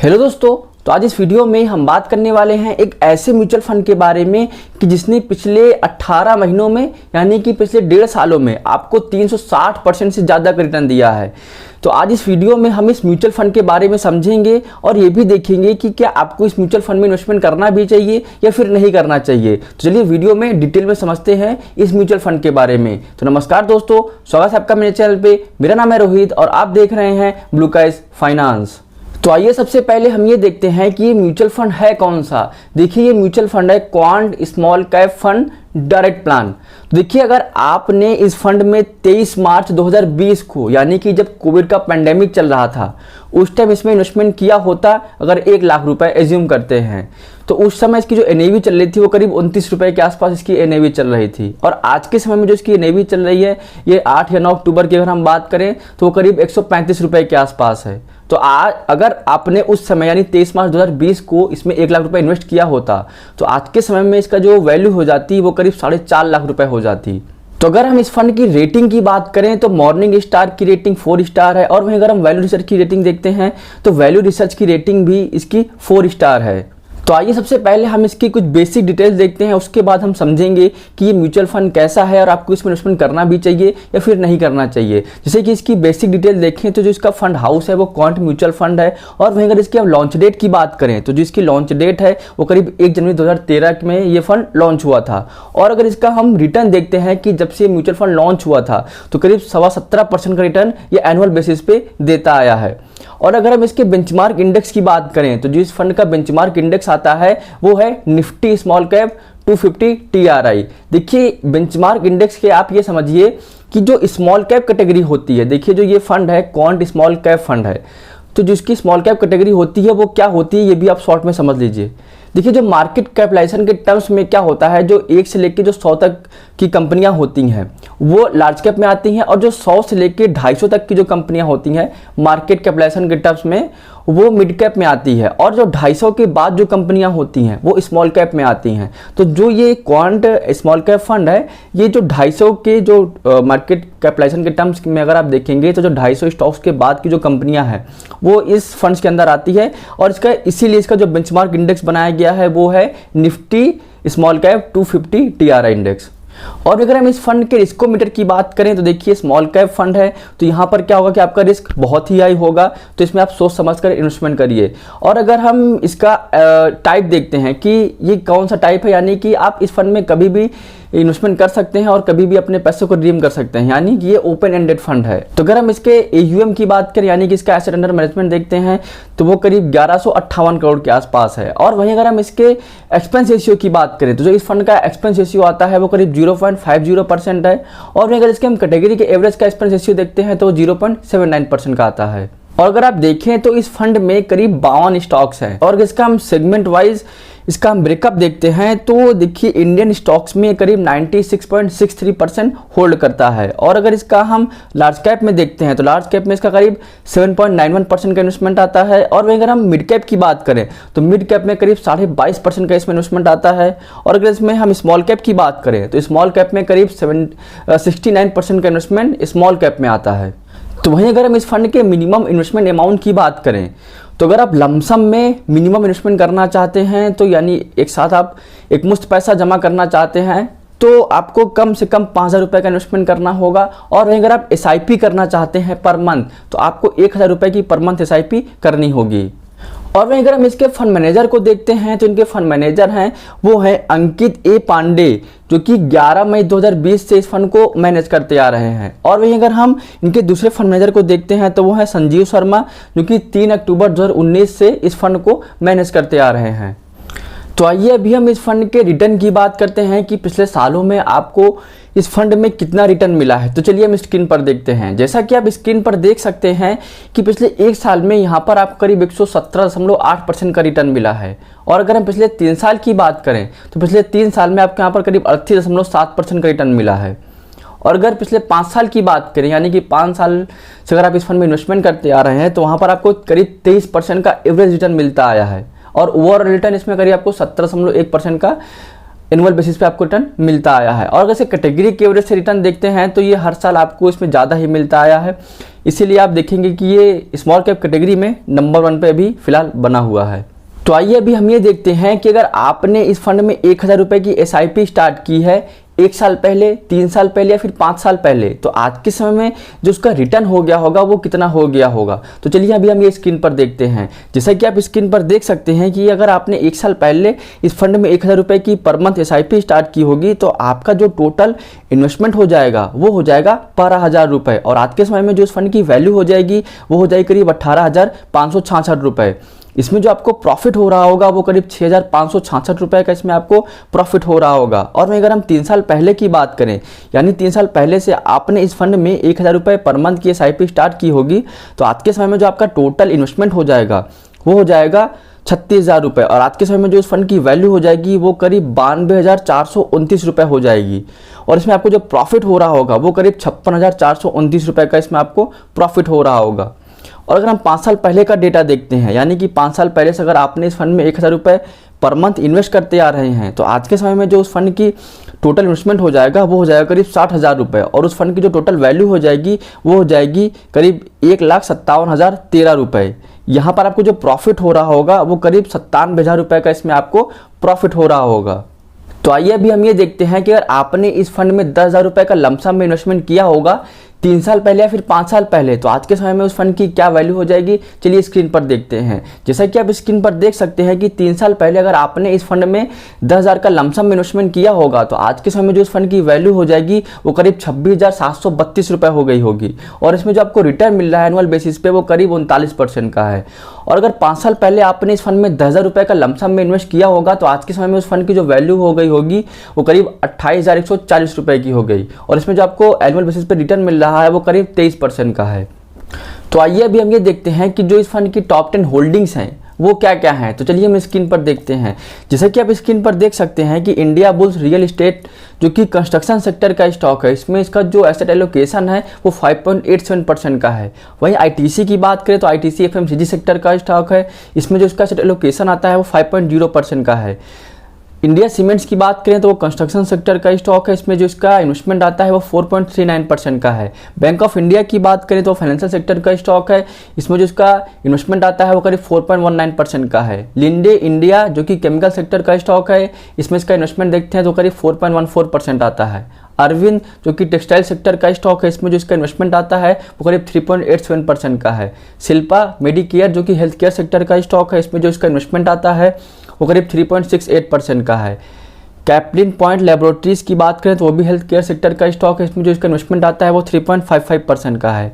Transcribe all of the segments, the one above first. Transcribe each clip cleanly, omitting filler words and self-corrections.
Hello दोस्तों, तो आज इस वीडियो में हम बात करने वाले हैं एक ऐसे म्यूचुअल फंड के बारे में कि जिसने पिछले 18 महीनों में यानी कि पिछले 1.5 सालों में आपको 360% से ज़्यादा का रिटर्न दिया है। तो आज इस वीडियो में हम इस म्यूचुअल फंड के बारे में समझेंगे और ये भी देखेंगे कि क्या आपको इस म्यूचुअल फंड में इन्वेस्टमेंट करना भी चाहिए या फिर नहीं करना चाहिए। तो चलिए वीडियो में डिटेल में समझते हैं इस म्यूचुअल फंड के बारे में। तो नमस्कार दोस्तों, स्वागत है आपका मेरे चैनल पे। मेरा नाम है रोहित और आप देख रहे हैं ब्लू स्काइज फाइनेंस। तो आइए सबसे पहले हम ये देखते हैं कि ये म्यूचुअल फंड है कौन सा। देखिए, ये म्यूचुअल फंड है quant small cap fund direct plan. देखिए, अगर आपने इस फंड में 23 मार्च 2020 को यानी कि जब कोविड का पेंडेमिक चल रहा था उस टाइम इसमें इन्वेस्टमेंट किया होता, अगर 1 लाख रुपए एज्यूम करते हैं, तो उस समय इसकी जो एनएवी चल रही थी वो करीब 29 रुपए के आसपास इसकी एनएवी चल रही थी। और आज के समय में जो इसकी एनएवी चल रही है ये 8 या 9 अक्टूबर की अगर हम बात करें तो वो करीब 135 रुपए के आसपास है। तो आज अगर आपने उस समय यानी 23 मार्च 2020 को इसमें 1 लाख रुपए इन्वेस्ट किया होता तो आज के समय में इसका जो वैल्यू हो जाती वो करीब 4.5 लाख रुपए हो जाती। तो अगर हम इस फंड की रेटिंग की बात करें तो मॉर्निंग स्टार की रेटिंग 4 स्टार है और वहीं अगर हम वैल्यू रिसर्च की रेटिंग देखते हैं तो वैल्यू रिसर्च की रेटिंग भी इसकी 4 स्टार है। तो आइए सबसे पहले हम इसकी कुछ बेसिक डिटेल्स देखते हैं, उसके बाद हम समझेंगे कि ये म्यूचुअल फंड कैसा है और आपको इसमें इन्वेस्टमेंट करना भी चाहिए या फिर नहीं करना चाहिए। जैसे कि इसकी बेसिक डिटेल देखें तो जो इसका फंड हाउस है वो क्वांट म्यूचुअल फंड है। और वहीं अगर इसकी हम लॉन्च डेट की बात करें तो जो इसकी लॉन्च डेट है वो करीब 1 जनवरी 2013 में ये फंड लॉन्च हुआ था। और अगर इसका हम रिटर्न देखते हैं कि जब से म्यूचुअल फंड लॉन्च हुआ था तो करीब 17.25% का रिटर्न ये एनुअल बेसिस पे देता आया है। और अगर हम इसके बेंचमार्क इंडेक्स की बात करें तो जो इस फंड का बेंचमार्क इंडेक्स आता है वो है निफ्टी स्मॉल कैप 250 TRI। देखिए, बेंचमार्क इंडेक्स के आप ये समझिए कि जो स्मॉल कैप कैटेगरी होती है, देखिए जो ये फंड है क्वांट स्मॉल कैप फंड है, तो जिसकी स्मॉल कैप कैटेगरी होती है वो क्या होती है ये भी आप शॉर्ट में समझ लीजिए। देखिए, जो मार्केट कैपिटलाइजेशन के टर्म्स में क्या होता है, जो 1 से लेकर जो 100 तक की कंपनियां होती हैं वो लार्ज कैप में आती हैं और जो 100 से लेकर 250 तक की जो कंपनियां होती हैं मार्केट कैपिटलाइजेशन के टर्म्स में वो मिड कैप में आती है। और जो 250 के बाद जो कंपनियां होती हैं वो स्मॉल कैप में आती हैं। तो जो ये क्वांट स्मॉल कैप फंड है, ये जो 250 के जो मार्केट कैपिटलाइजेशन के टर्म्स में अगर आप देखेंगे तो जो 250 स्टॉक्स के बाद की जो कंपनियां हैं वो इस फंड्स के अंदर आती है। और इसका इसीलिए इसका जो बेंचमार्क इंडेक्स बनाया गया है वो है Nifty small cap 250 TRI index. और अगर हम इस फंड के रिस्कोमीटर की बात करें तो देखिए, स्मॉल कैप फंड है तो यहाँ पर क्या होगा कि आपका रिस्क बहुत ही हाई होगा, तो इसमें आप सोच समझ कर इन्वेस्टमेंट करिए। और अगर हम इसका टाइप देखते हैं कि ये कौन सा टाइप है, यानी कि आप इस फंड में कभी भी इन्वेस्टमेंट कर सकते हैं और कभी भी अपने पैसों को रिडीम कर सकते हैं, यानी कि ये ओपन एंडेड फंड है। तो अगर हम इसके AUM की बात करें यानी कि इसका एसेट अंडर मैनेजमेंट देखते हैं तो वो करीब 1158 करोड़ के आसपास है। और वहीं अगर हम इसके एक्सपेंस रेशियो की बात करें तो जो इस फंड का एक्सपेंस रेशियो आता है वो करीब 0.50% है। और वहीं अगर इसके हम कैटेगरी के एवरेज का एक्सपेंस रेशियो देखते हैं तो 0.79% का आता है। और अगर आप देखें तो इस फंड में करीब 52 स्टॉक्स हैं। और इसका हम सेगमेंट वाइज इसका हम ब्रेकअप देखते हैं तो देखिए, इंडियन स्टॉक्स में करीब 96.63% होल्ड करता है। और अगर इसका हम लार्ज कैप में देखते हैं तो लार्ज कैप में इसका करीब 7.91% का इन्वेस्टमेंट आता है। और वहीं अगर हम मिड कैप की बात करें तो मिड कैप में करीब 22.5% का इसमें इन्वेस्टमेंट आता है। और अगर इसमें हम स्मॉल कैप की बात करें तो स्मॉल कैप में करीब 69% का इन्वेस्टमेंट स्मॉल कैप में आता है। तो वहीं अगर हम इस फंड के मिनिमम इन्वेस्टमेंट अमाउंट की बात करें तो अगर आप लमसम में मिनिमम इन्वेस्टमेंट करना चाहते हैं तो यानी एक साथ आप एक मुश्त पैसा जमा करना चाहते हैं तो आपको कम से कम 5,000 रुपये का इन्वेस्टमेंट करना होगा। और वहीं अगर आप SIP करना चाहते हैं पर मंथ तो आपको 1,000 रुपये की पर मंथ SIP करनी होगी। और वहीं अगर हम इसके फंड मैनेजर को देखते हैं तो इनके फंड मैनेजर हैं वो है अंकित A पांडे, जो कि 11 मई 2020 से इस फंड को मैनेज करते आ रहे हैं। और वहीं अगर हम इनके दूसरे फंड मैनेजर को देखते हैं तो वो है संजीव शर्मा, जो कि 3 अक्टूबर 2019 से इस फंड को मैनेज करते आ रहे हैं। तो आइए अभी हम इस फंड के रिटर्न की बात करते हैं कि पिछले सालों में आपको इस फंड में कितना रिटर्न मिला है। तो चलिए हम स्क्रीन पर देखते हैं। जैसा कि आप स्क्रीन पर देख सकते हैं कि पिछले 1 साल में यहाँ पर आपको करीब 117.8% का रिटर्न मिला है। और अगर हम पिछले 3 साल की बात करें तो पिछले 3 साल में आपको यहाँ पर करीब 38.7% का रिटर्न मिला है। और अगर पिछले 5 साल की बात करें यानी कि 5 साल से अगर आप इस फंड में इन्वेस्टमेंट करते आ रहे हैं तो वहाँ पर आपको करीब 23% का एवरेज रिटर्न मिलता आया है। और ओवरऑल रिटर्न इसमें करीब आपको 17.1% का एनुअल बेसिस पे आपको रिटर्न मिलता आया है। और अगर कैटेगरी के एवरेज से रिटर्न देखते हैं तो ये हर साल आपको इसमें ज़्यादा ही मिलता आया है। इसीलिए आप देखेंगे कि ये स्मॉल कैप कैटेगरी में नंबर 1 पे अभी फिलहाल बना हुआ है। तो आइए अभी हम ये देखते हैं कि अगर आपने इस फंड में 1000 रुपये की SIP स्टार्ट की है 1 साल पहले, 3 साल पहले या फिर 5 साल पहले, तो आज के समय में जो उसका रिटर्न हो गया होगा वो कितना हो गया होगा। तो चलिए अभी हम ये स्क्रीन पर देखते हैं। जैसा कि आप स्क्रीन पर देख सकते हैं कि अगर आपने 1 साल पहले इस फंड में 1000 रुपये की पर मंथ SIP स्टार्ट की होगी तो आपका जो टोटल इन्वेस्टमेंट हो जाएगा वो हो जाएगा 12,000 रुपये, और आज के समय में जो इस फंड की वैल्यू हो जाएगी वो हो जाएगी करीब 18,566 रुपये। इसमें जो आपको प्रॉफिट हो रहा होगा वो करीब 6,566 रुपये का इसमें आपको प्रॉफिट हो रहा होगा। और अगर हम 3 साल पहले की बात करें, यानी 3 साल पहले से आपने इस फंड में 1000 रुपये पर मंथ की SIP स्टार्ट की होगी तो आज के समय में जो आपका टोटल इन्वेस्टमेंट हो जाएगा वो हो जाएगा 36,000 रुपये, और आज के समय में जो इस फंड की वैल्यू हो जाएगी वो करीब 92,429 रुपये हो जाएगी। और इसमें आपको जो प्रॉफिट हो रहा होगा वो करीब 56,429 रुपये का इसमें आपको प्रॉफिट हो रहा होगा। और अगर हम 5 साल पहले का डेटा देखते हैं, यानी कि 5 साल पहले से अगर आपने इस फंड में 1000 रुपये पर मंथ इन्वेस्ट करते आ रहे हैं तो आज के समय में जो उस फंड की टोटल इन्वेस्टमेंट हो जाएगा वो हो जाएगा करीब 60,000 रुपये, और उस फंड की जो टोटल वैल्यू हो जाएगी वो हो जाएगी करीब 1,57,013 रुपये। यहाँ पर आपको जो प्रॉफिट हो रहा होगा वो करीब 97,000 रुपये का इसमें आपको प्रॉफिट हो रहा होगा। तो आइए अभी हम ये देखते हैं कि अगर आपने इस फंड में 10,000 रुपये का लमसम में इन्वेस्टमेंट किया होगा 3 साल पहले या फिर 5 साल पहले, तो आज के समय में उस फंड की क्या वैल्यू हो जाएगी, चलिए स्क्रीन पर देखते हैं। जैसा कि आप स्क्रीन पर देख सकते हैं कि 3 साल पहले अगर आपने इस फंड में 10,000 का लमसम इन्वेस्टमेंट किया होगा तो आज के समय में जो उस फंड की वैल्यू हो जाएगी वो करीब 26,732 रुपये हो गई होगी, और इसमें जो आपको रिटर्न मिल रहा है एनुअल बेसिस पे वो करीब 39% का है। और अगर 5 साल पहले आपने इस फंड में 10,000 रुपये का लमसम में इन्वेस्ट किया होगा तो आज के समय में उस फंड की जो वैल्यू हो गई होगी वो करीब 28,140 रुपये की हो गई, और इसमें जो आपको एनुअल बेसिस पे रिटर्न मिल रहा है वो करीब 23% का है। तो आइए अभी हम ये देखते हैं कि जो इस फंड की टॉप 10 होल्डिंग्स हैं वो क्या क्या हैं। तो चलिए हम स्क्रीन पर देखते हैं। जैसा कि आप स्क्रीन पर देख सकते हैं कि इंडिया बुल्स रियल एस्टेट जो कि कंस्ट्रक्शन सेक्टर का स्टॉक है, इसमें इसका जो एसेट एलोकेशन है वो 5.87% का है। वहीं ITC की बात करें तो ITC FMCG सेक्टर का स्टॉक है, इसमें जो इसका एसेट एलोकेशन आता है वो 5.0% का है। इंडिया सीमेंट्स की बात करें तो वो कंस्ट्रक्शन सेक्टर का स्टॉक है, इसमें जो इसका इन्वेस्टमेंट आता है वो 4.39% का है। बैंक ऑफ इंडिया की बात करें तो फाइनेंशियल सेक्टर का स्टॉक है, इसमें जो इसका इन्वेस्टमेंट आता है वो करीब 4.19% का है। लिंडे इंडिया जो कि केमिकल सेक्टर का स्टॉक है, इसमें इसका इन्वेस्टमेंट देखते हैं तो करीब 4.14% आता है। अरविंद जो कि टेक्सटाइल सेक्टर का स्टॉक है, इसमें जो इसका इन्वेस्टमेंट आता है वो करीब 3.87% का है। शिल्पा मेडिकेयर जो कि हेल्थ केयर सेक्टर का स्टॉक है, इसमें जो इसका इन्वेस्टमेंट आता है वो करीब 3.68% का है। कैप्लिन पॉइंट लेबोरेटरीज की बात करें तो वो भी हेल्थ केयर सेक्टर का स्टॉक है, इसमें जो इसका इन्वेस्टमेंट आता है वो 3.55% का है।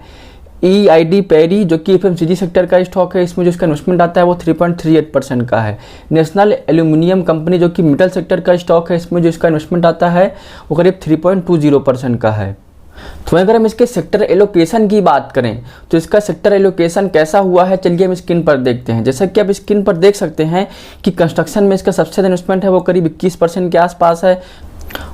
EID पेरी जो कि FMCG सेक्टर का स्टॉक है, इसमें जो इसका इन्वेस्टमेंट आता है वो 3.38% का है। नेशनल एल्यूमिनियम कंपनी जो कि मेटल सेक्टर का स्टॉक है, इसमें जो इसका इन्वेस्टमेंट आता है वो करीब 3.20% का है। तो अगर हम इसके सेक्टर एलोकेशन की बात करें तो इसका सेक्टर एलोकेशन कैसा हुआ है, चलिए हम स्क्रीन पर देखते हैं। जैसा कि आप स्क्रीन पर देख सकते हैं कि कंस्ट्रक्शन में इसका सबसे ज़्यादा इन्वेस्टमेंट है वो करीब 21% के आसपास है।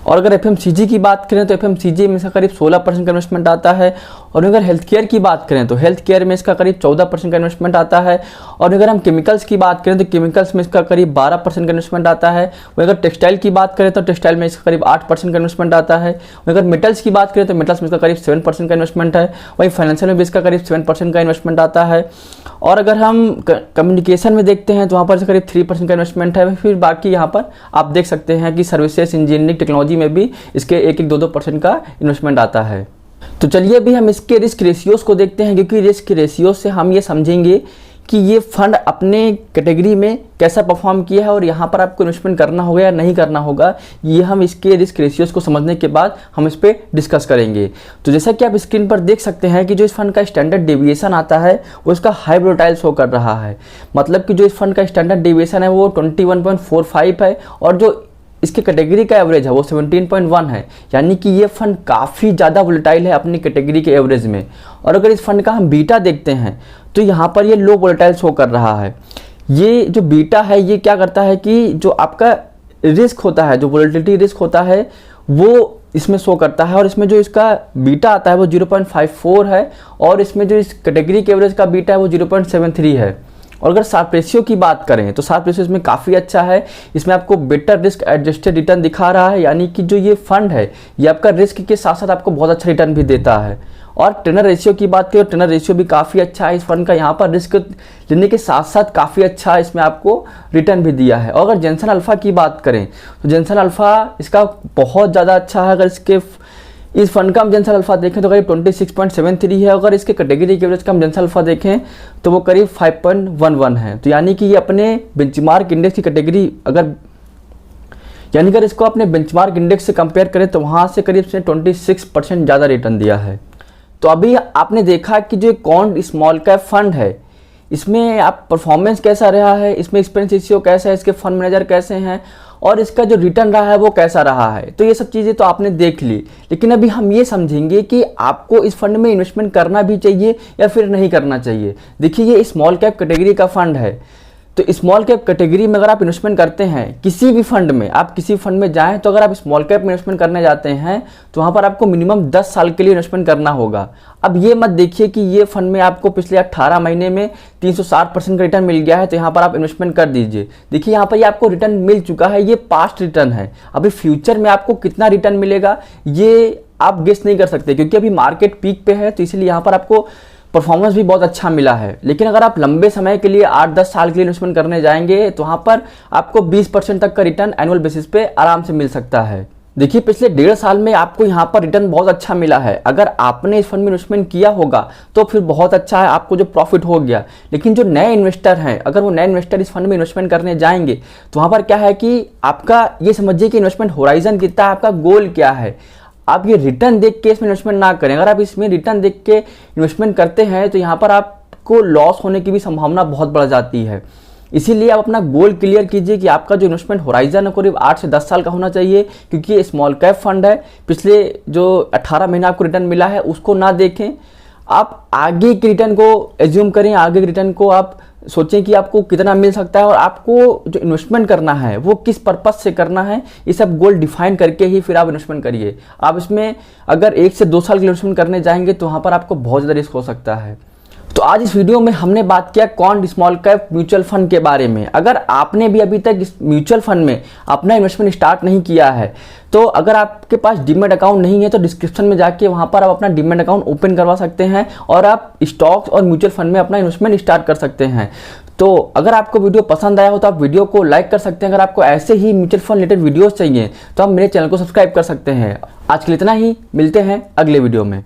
और अगर FMCG की बात करें तो FMCG में इसका करीब 16% का इन्वेस्टमेंट आता है। और अगर हेल्थ केयर की बात करें तो हेल्थ केयर में इसका करीब 14% का इन्वेस्टमेंट आता है। और अगर हम केमिकल्स की बात करें तो केमिकल्स में इसका करीब 12% का इन्वेस्टमेंट आता है। और अगर टेक्सटाइल की बात करें तो टेक्सटाइल में इसका करीब 8% का इन्वेस्टमेंट आता है। और अगर मेटल्स की बात करें तो मेटल्स में इसका करीब 7% का इन्वेस्टमेंट है। वहीं फाइनेंशियल में भी इसका करीब 7% का इन्वेस्टमेंट आता है। और अगर हम कम्युनिकेशन में देखते हैं तो वहाँ पर करीब 3% का इन्वेस्टमेंट है। फिर बाकी यहाँ पर आप देख सकते हैं कि सर्विसेज, इंजीनियरिंग, टेक्नोलॉजी में भी इसके 1-2% का इन्वेस्टमेंट आता है। तो चलिए अभी हम इसके रिस्क रेशियोज को देखते हैं, क्योंकि रिस्क रेशियो से हम ये समझेंगे कि ये फंड अपने कैटेगरी में कैसा परफॉर्म किया है और यहाँ पर आपको इन्वेस्टमेंट करना होगा या नहीं करना होगा। ये हम इसके रिस्क रेशियोज को समझने के बाद हम इस पर डिस्कस करेंगे। तो जैसा कि आप स्क्रीन पर देख सकते हैं कि जो इस फंड का स्टैंडर्ड डेविएशन आता है वो इसका हाई वोलेटाइल शो कर रहा है। मतलब कि जो इस फंड का स्टैंडर्ड डेविएशन है वो 21.45 है, और जो इसके कैटेगरी का एवरेज है वो 17.1 है। यानी कि ये फंड काफ़ी ज़्यादा वोलेटाइल है अपनी कैटेगरी के एवरेज में। और अगर इस फंड का हम बीटा देखते हैं तो यहाँ पर ये लो वोलेटाइल शो कर रहा है। ये जो बीटा है ये क्या करता है कि जो आपका रिस्क होता है, जो वोलेटिलिटी रिस्क होता है वो इसमें शो करता है। और इसमें जो इसका बीटा आता है वो 0.54 है, और इसमें जो इस कैटेगरी के एवरेज का बीटा है वो 0.73 है। और अगर शार्प रेशियो की बात करें तो शार्प रेशियो इसमें काफ़ी अच्छा है। इसमें आपको बेटर रिस्क एडजस्टेड रिटर्न दिखा रहा है, यानी कि जो ये फंड है ये आपका रिस्क के साथ साथ आपको बहुत अच्छा रिटर्न भी देता है। और टेनर रेशियो की बात करें तो टेनर रेशियो भी काफ़ी अच्छा है इस फंड का। यहाँ पर रिस्क लेने के साथ साथ काफ़ी अच्छा इसमें आपको रिटर्न भी दिया है। और अगर जेनसन अल्फा की बात करें तो जेनसन अल्फा इसका बहुत ज़्यादा अच्छा है। अगर इस फंड का हम जेनसन अल्फा देखें तो करीब 26.73 है। अगर इसके कैटेगरी के एवरेज का हम जेनसन अल्फा देखें तो वो करीब 5.11 है। तो यानी कि ये अपने बेंचमार्क इंडेक्स की कैटेगरी अगर इसको अपने बेंचमार्क इंडेक्स से कंपेयर करें तो वहाँ से करीब से 26% ज़्यादा रिटर्न दिया है। तो अभी आपने देखा कि जो क्वांट स्मॉल कैप फंड है इसमें आप परफॉर्मेंस कैसा रहा है, इसमें एक्सपेंस रेशियो कैसा है, इसके फंड मैनेजर कैसे हैं और इसका जो रिटर्न रहा है वो कैसा रहा है। तो ये सब चीज़ें तो आपने देख ली, लेकिन अभी हम ये समझेंगे कि आपको इस फंड में इन्वेस्टमेंट करना भी चाहिए या फिर नहीं करना चाहिए। देखिए ये स्मॉल कैप कैटेगरी का फंड है, तो स्मॉल कैप कैटेगरी में अगर आप इन्वेस्टमेंट करते हैं किसी भी फंड में, आप किसी फंड में जाएं तो अगर आप स्मॉल कैप में इन्वेस्टमेंट करने जाते हैं तो वहाँ पर आपको मिनिमम 10 साल के लिए इन्वेस्टमेंट करना होगा। अब ये मत देखिए कि ये फंड में आपको पिछले 18 महीने में 360% का रिटर्न मिल गया है तो यहाँ पर आप इन्वेस्टमेंट कर दीजिए। देखिए यहाँ पर ये आपको रिटर्न मिल चुका है, ये पास्ट रिटर्न है। अभी फ्यूचर में आपको कितना रिटर्न मिलेगा ये आप गेस नहीं कर सकते, क्योंकि अभी मार्केट पीक पे है, तो इसलिए यहाँ पर आपको परफॉर्मेंस भी बहुत अच्छा मिला है। लेकिन अगर आप लंबे समय के लिए 8-10 साल के लिए इन्वेस्टमेंट करने जाएंगे तो वहाँ पर आपको 20% तक का रिटर्न एनुअल बेसिस पे आराम से मिल सकता है। देखिए पिछले 1.5 साल में आपको यहाँ पर रिटर्न बहुत अच्छा मिला है। अगर आपने इस फंड में इन्वेस्टमेंट किया होगा तो फिर बहुत अच्छा है, आपको जो प्रॉफिट हो गया। लेकिन जो नए इन्वेस्टर हैं, अगर वो नए इन्वेस्टर इस फंड में इन्वेस्टमेंट करने जाएंगे तो वहाँ पर क्या है कि आपका ये समझिए कि इन्वेस्टमेंट होराइजन कितना है, आपका गोल क्या है। आप ये रिटर्न देख के इसमें इन्वेस्टमेंट ना करें। अगर आप इसमें रिटर्न देख के इन्वेस्टमेंट करते हैं तो यहाँ पर आपको लॉस होने की भी संभावना बहुत बढ़ जाती है। इसीलिए आप अपना गोल क्लियर कीजिए कि आपका जो इन्वेस्टमेंट होराइजन है करीब 8 से 10 साल का होना चाहिए, क्योंकि ये स्मॉल कैप फंड है। पिछले जो 18 महीना आपको रिटर्न मिला है उसको ना देखें, आप आगे के रिटर्न को एज्यूम करें, आगे के रिटर्न को आप सोचें कि आपको कितना मिल सकता है और आपको जो इन्वेस्टमेंट करना है वो किस पर्पस से करना है। ये सब गोल डिफाइन करके ही फिर आप इन्वेस्टमेंट करिए। आप इसमें अगर 1 से 2 साल के इन्वेस्टमेंट करने जाएंगे तो वहाँ पर आपको बहुत ज़्यादा रिस्क हो सकता है। तो आज इस वीडियो में हमने बात किया quant small cap mutual fund के बारे में। अगर आपने भी अभी तक इस म्यूचुअल फंड में अपना इन्वेस्टमेंट स्टार्ट नहीं किया है तो अगर आपके पास डीमैट अकाउंट नहीं है तो डिस्क्रिप्शन में जाके वहां पर आप अपना डीमैट अकाउंट ओपन करवा सकते हैं और आप स्टॉक्स और म्यूचुअल फंड में अपना इन्वेस्टमेंट स्टार्ट कर सकते हैं। तो अगर आपको वीडियो पसंद आया हो तो आप वीडियो को लाइक कर सकते हैं। अगर आपको ऐसे ही म्यूचुअल फंड रिलेटेड वीडियोस चाहिए तो आप मेरे चैनल को सब्सक्राइब कर सकते हैं। आज के लिए इतना ही, मिलते हैं अगले वीडियो में।